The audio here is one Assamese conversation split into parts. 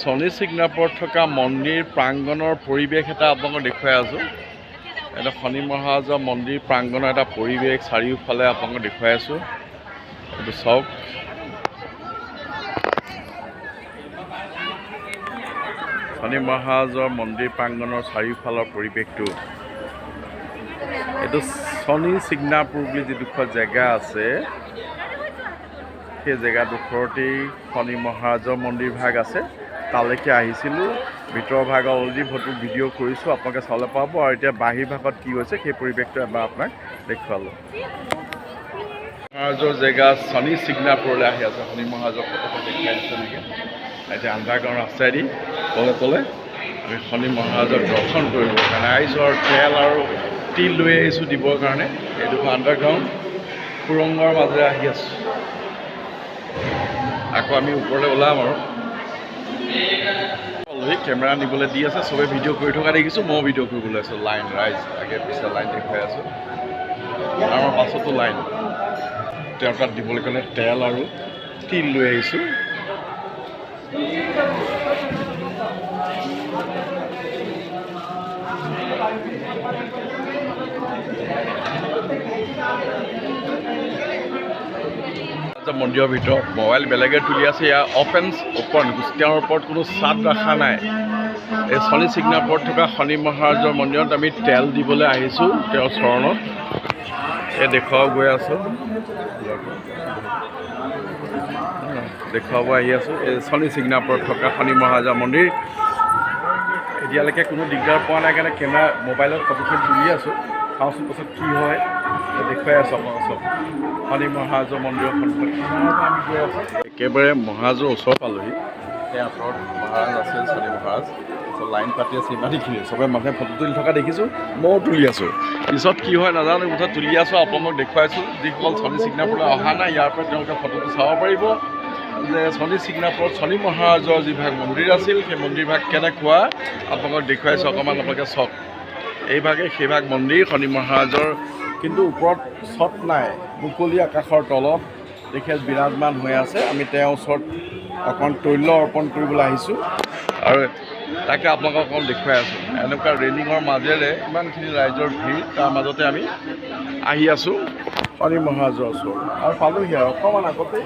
শনি ছিগনাপুৰত থকা মন্দিৰ প্ৰাংগণৰ পৰিৱেশ এটা আপোনালোকক দেখুৱাই আছোঁ। এটা শনি মহাৰাজৰ মন্দিৰ প্ৰাংগণৰ এটা পৰিৱেশ চাৰিওফালে আপোনালোকক দেখুৱাই আছোঁ। এইটো চাওক, শনি মহাৰাজৰ মন্দিৰ প্ৰাংগণৰ চাৰিওফালৰ পৰিৱেশটো। এইটো শনি ছিগনাপুৰ বুলি যিডোখৰ জেগা আছে, সেই জেগাডোখৰতেই শনি মহাৰাজৰ মন্দিৰ ভাগ আছে। তালৈকে আহিছিলোঁ, ভিতৰৰ ভাগ অলৰেডি ভিডিঅ' কৰিছোঁ, আপোনালোকে চাবলৈ পাব। আৰু এতিয়া বাহিৰ ভাগত কি হৈছে সেই পৰিৱেশটো এবাৰ আপোনাক দেখুৱালোঁ। মহাৰাজৰ জেগা শনি ছিগনাপুৰলৈ আহি আছে। শনি মহাৰাজৰ ফটোটো দেখুৱাই আছে নেকি? এতিয়া আণ্ডাৰগ্ৰাউণ্ড ৰাস্তাইদি তলে আমি শনি মহাৰাজক দৰ্শন কৰিবৰ কাৰণে আহিছোঁ, আৰু তেল আৰু তিল লৈ আহিছোঁ দিবৰ কাৰণে। এইডোখৰ আণ্ডাৰগ্ৰাউণ্ড সুৰংগৰ মাজেৰে আহি আছোঁ। আকৌ আমি ওপৰলৈ ওলাম আৰু কেমেৰা নিবলৈ দি আছে, চবে ভিডিঅ' কৰি থকা দেখিছোঁ, ময়ো ভিডিঅ' কৰিবলৈ আছোঁ। লাইন ৰাইজ আগে পিছে লাইন দেখুৱাই আছোঁ, আমাৰ পাছতো লাইন। তেওঁৰ তাত দিবলৈ কাৰণে তেল আৰু তিল লৈ আহিছোঁ। মন্দিৰৰ ভিতৰত মোবাইল বেলেগে তুলি আছে, ইয়াৰ অপেন তেওঁৰ ওপৰত কোনো চাট ৰখা নাই। এই শনি ছিগনাপুৰত থকা শনি মহাৰাজৰ মন্দিৰত আমি তেল দিবলৈ আহিছোঁ, তেওঁৰ চৰণত। এই দেখুৱাব গৈ আছোঁ, দেখুৱাব আহি আছোঁ। এই শনি ছিগনাপুৰত থকা শনি মহাৰাজৰ মন্দিৰ। এতিয়ালৈকে কোনো দিগদাৰ পোৱা নাই কাৰণে কেমেৰা মোবাইলত ফটোখন তুলি আছোঁ। চাওঁচোন পাছত কি হয়, দেখুৱাই আছোঁ আপোনালোকক চব। শনি মহাৰাজৰ মন্দিৰৰ সন্মুখত আমি গৈ আছোঁ, একেবাৰে মহাৰাজৰ ওচৰ পালোহি। সেই আঁতৰত মহাৰাজ আছিল, শনি মহাৰাজ। তাৰপিছত লাইন পাতি আছে, ইমানেইখিনি চবে মানুহে ফটো তুলি থকা দেখিছোঁ, ময়ো তুলি আছোঁ। পিছত কি হয় নাজানো, মুঠত তুলি আছোঁ, আপোনালোকক দেখুৱাইছোঁ। যিসকল শনি ছিগনাপুৰলৈ অহা নাই, ইয়াৰ পৰা তেওঁলোকে ফটোটো চাব পাৰিব যে শনি ছিগনাপুৰত শনি মহাৰাজৰ যিভাগ মন্দিৰ আছিল, সেই মন্দিৰভাগ কেনেকুৱা আপোনালোকক দেখুৱাইছোঁ। অকণমান আপোনালোকে চাওক, এইভাগে সেইভাগ মন্দিৰ শনি মহাৰাজৰ, কিন্তু ওপৰত ছট নাই, মুকলি আকাশৰ তলত তেখেত বিৰাজমান হৈ আছে। আমি তেওঁৰ ওচৰত অকণ তৈল অৰ্পণ কৰিবলৈ আহিছোঁ, আৰু তাকে আপোনালোকক অকণ দেখুৱাই আছোঁ। এনেকুৱা ৰেলিঙৰ মাজেৰে ইমানখিনি ৰাইজৰ ভিৰ, তাৰ মাজতে আমি আহি আছোঁ শনি মহাৰাজৰ ওচৰত, আৰু পালোহি আৰু অকণমান আগতে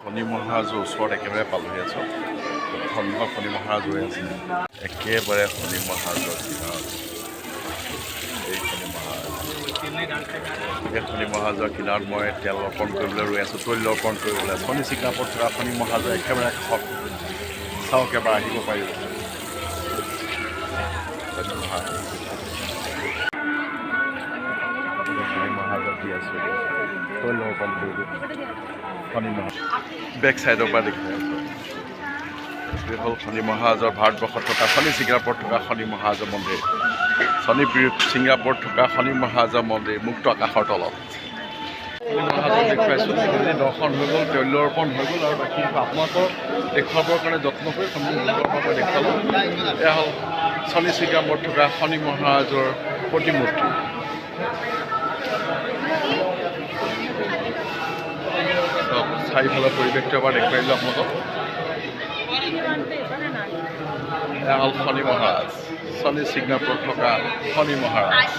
শনি মহাৰাজৰ ওচৰত একেবাৰে পালোহি আছোঁ। সন্মুখত শনি মহাৰাজ হৈ আছে, একেবাৰে শনি মহাৰাজৰ কিনাৰত। এই শনি মহাৰাজৰ কিনাৰত মই তেল অৰ্পণ কৰিবলৈ ৰৈ আছোঁ, তৈল অৰ্পণ কৰিবলৈ। শনি ছিগনাপুৰত থকা শনি মহাৰাজৰ একেবাৰে কাষত চাওক, এবাৰ আহিব পাৰিব। শনি মহাৰাজক দি আছোঁ, তৈল অৰ্পণ কৰিব। শনি মহাৰাজ বেক চাইডৰ পৰা দেখুৱাই আছোঁ। এইটোৱে হ'ল শনি মহাৰাজৰ ভাৰতবৰ্ষত থকা শনি ছিগনাপুৰত থকা শনি মহাৰাজৰ মন্দিৰ। শনি ছিগনাপুৰত থকা শনি মহাৰাজৰ মন্দিৰ, মুক্ত আকাশৰ তলত। শনি মহাৰাজক দেখুৱাইছোঁ, দৰ্শন হৈ গ'ল, তৈল অৰ্পণ হৈ গ'ল, আৰু বাকী আপোনালোকৰ দেখুৱাবৰ কাৰণে যত্ন কৰি সন্মুখৰ পৰা দেখুৱালোঁ। এয়া হ'ল শনি ছিগনাপুৰত থকা শনি মহাৰাজৰ প্ৰতিমূৰ্তি। চাৰিওফালৰ পৰিৱেশটো এবাৰ দেখুৱাই দিলোঁ আপোনালোকক। এয়া হ'ল শনি মহাৰাজ, শনি ছিগনাপুৰত থকা শনি মহাৰাজ।